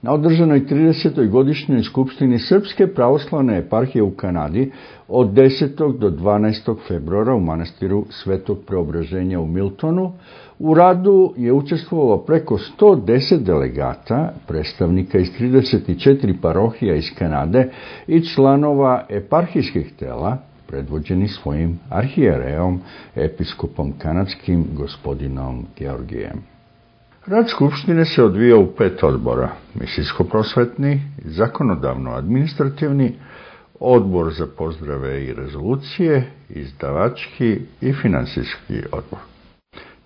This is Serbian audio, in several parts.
Na održanoj 30. godišnjoj skupštini Srpske pravoslavne eparhije u Kanadi od 10. do 12. februara u manastiru Svetog Preobraženja u Miltonu, u radu je učestvovalo preko 110 delegata, predstavnika iz 34 parohija iz Kanade i članova eparhijskih tela, predvođeni svojim arhijereom, episkopom kanadskim gospodinom Georgijem. Rad Skupštine se odvija u 5 odbora: misijsko-prosvetni, zakonodavno-administrativni, odbor za pozdrave i rezolucije, izdavački i finansijski odbor.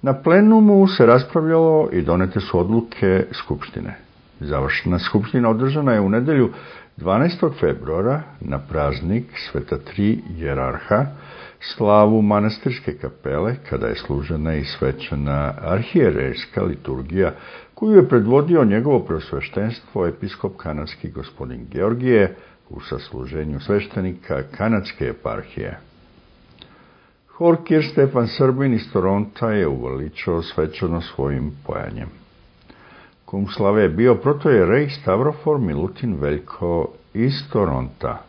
Na plenumu se raspravljalo i donete su odluke Skupštine. Završena Skupština održana je u nedelju 12. februara na praznik Sveta Tri Jerarha, slavu manastirske kapele, kada je služena i svečana arhijerejska liturgija, koju je predvodio njegovo preosveštenstvo episkop kanadski gospodin Georgije u sasluženju sveštenika kanadske eparhije. Hor Kir Stefan Srbin iz Toronta je uveličao svečano svojim pojanjem. Kum slave je bio protojerej Stavrofor Milutin Veljko iz Toronta.